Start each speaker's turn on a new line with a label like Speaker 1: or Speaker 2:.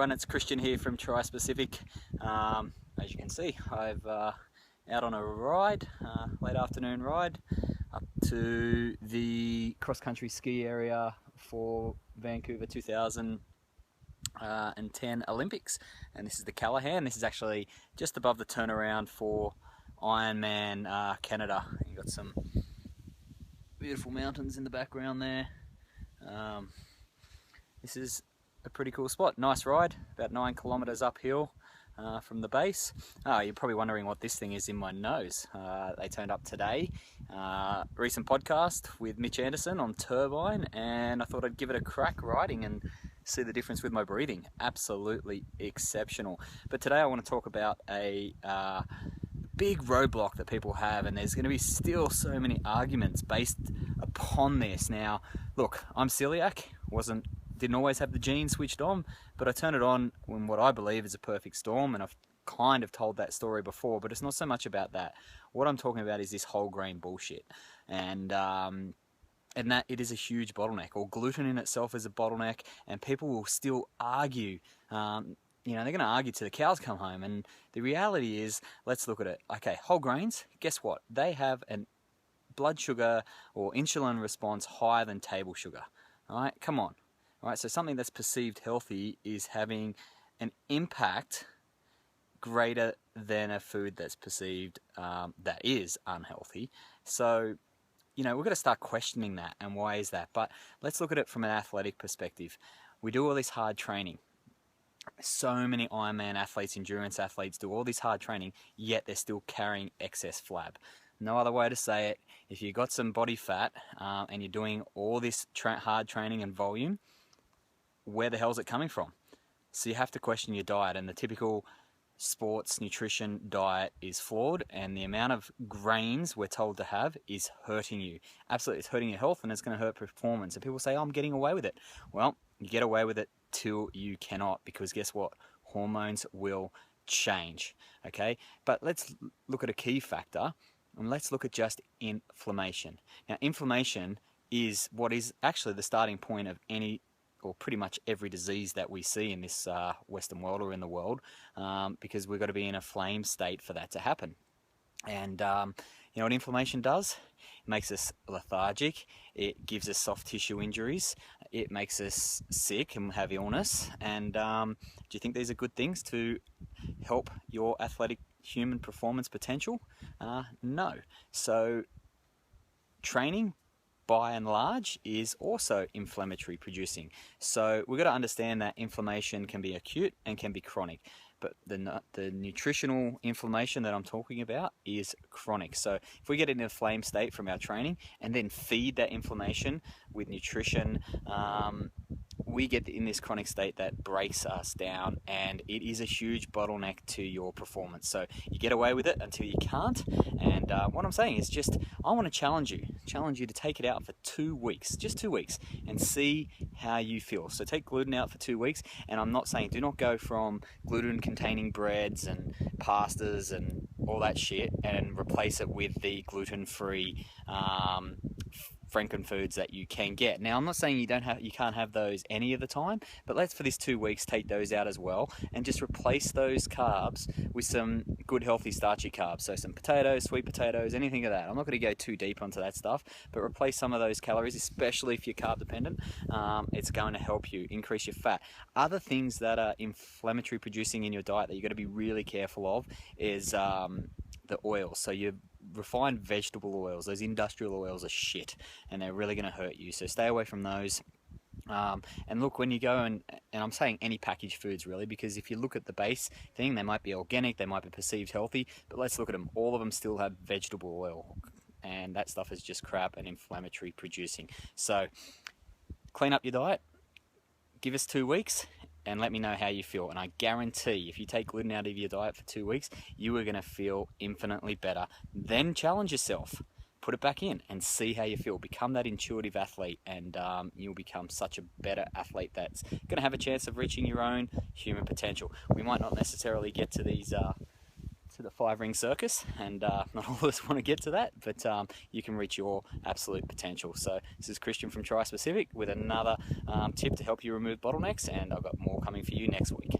Speaker 1: everyone, it's Kristian here from Tri-Specific. As you can see, I've out on a ride, late afternoon ride up to the cross-country ski area for Vancouver 2010 Olympics, and this is the Callahan. This is actually just above the turnaround for Ironman Canada. You've got some beautiful mountains in the background there. This is a pretty cool spot. Nice ride, about 9 kilometers uphill from the base. You're probably wondering what this thing is in my nose. They turned up today. Recent podcast with Mitch Anderson on Turbine, and I thought I'd give it a crack riding and see the difference with my breathing. Absolutely exceptional. But today I want to talk about a big roadblock that people have, and there's going to be still so many arguments based upon this. Now, look, I'm celiac, didn't always have the gene switched on, but I turned it on when what I believe is a perfect storm, and I've kind of told that story before, but it's not so much about that. What I'm talking about is this whole grain bullshit, and that it is a huge bottleneck, or gluten in itself is a bottleneck, and people will still argue. They're going to argue till the cows come home, and the reality is, let's look at it. Okay, whole grains, guess what? They have an blood sugar or insulin response higher than table sugar. All right, come on. All right, so something that's perceived healthy is having an impact greater than a food that's perceived that is unhealthy. So, we've got to start questioning that, and why is that? But let's look at it from an athletic perspective. We do all this hard training. So many Ironman athletes, endurance athletes do all this hard training, yet they're still carrying excess flab. No other way to say it. If you've got some body fat and you're doing all this hard training and volume, where the hell is it coming from? So you have to question your diet, and the typical sports nutrition diet is flawed, and the amount of grains we're told to have is hurting you. Absolutely, it's hurting your health, and it's going to hurt performance. And people say, I'm getting away with it. Well, you get away with it till you cannot, because guess what? Hormones will change, okay? But let's look at a key factor, and let's look at just inflammation. Now, inflammation is what is actually the starting point of any or pretty much every disease that we see in this Western world or in the world, because we've got to be in a flame state for that to happen. And you know what inflammation does? It makes us lethargic, it gives us soft tissue injuries, it makes us sick and have illness. And do you think these are good things to help your athletic human performance potential? No. So training, by and large, is also inflammatory producing. So we've got to understand that inflammation can be acute and can be chronic, but the nutritional inflammation that I'm talking about is chronic. So if we get in a flame state from our training and then feed that inflammation with nutrition, we get in this chronic state that breaks us down, and it is a huge bottleneck to your performance. So you get away with it until you can't. And what I'm saying is just, I want to challenge you to take it out for 2 weeks, just 2 weeks, and see how you feel. So take gluten out for 2 weeks, and I'm not saying do not go from gluten-containing breads and pastas and all that shit and replace it with the gluten-free Franken foods that you can get. Now, I'm not saying you can't have those any of the time, but let's, for this 2 weeks, take those out as well, and just replace those carbs with some good healthy starchy carbs. So some potatoes, sweet potatoes, anything of that. I'm not going to go too deep onto that stuff, but replace some of those calories, especially if you're carb dependent. It's going to help you increase your fat. Other things that are inflammatory producing in your diet that you've got to be really careful of is the oils. So your refined vegetable oils, those industrial oils, are shit, and they're really going to hurt you. So stay away from those. And look, when you go and I'm saying any packaged foods really, because if you look at the base thing, they might be organic, they might be perceived healthy, but let's look at them. All of them still have vegetable oil, and that stuff is just crap and inflammatory producing. So clean up your diet, give us 2 weeks, and let me know how you feel. And I guarantee if you take gluten out of your diet for 2 weeks, you are going to feel infinitely better. Then challenge yourself. Put it back in and see how you feel. Become that intuitive athlete, and you'll become such a better athlete that's going to have a chance of reaching your own human potential. We might not necessarily get to these to the 5-ring circus, and not all of us want to get to that, but you can reach your absolute potential. So this is Kristian from Tri Specific with another tip to help you remove bottlenecks, and I've got more coming for you next week.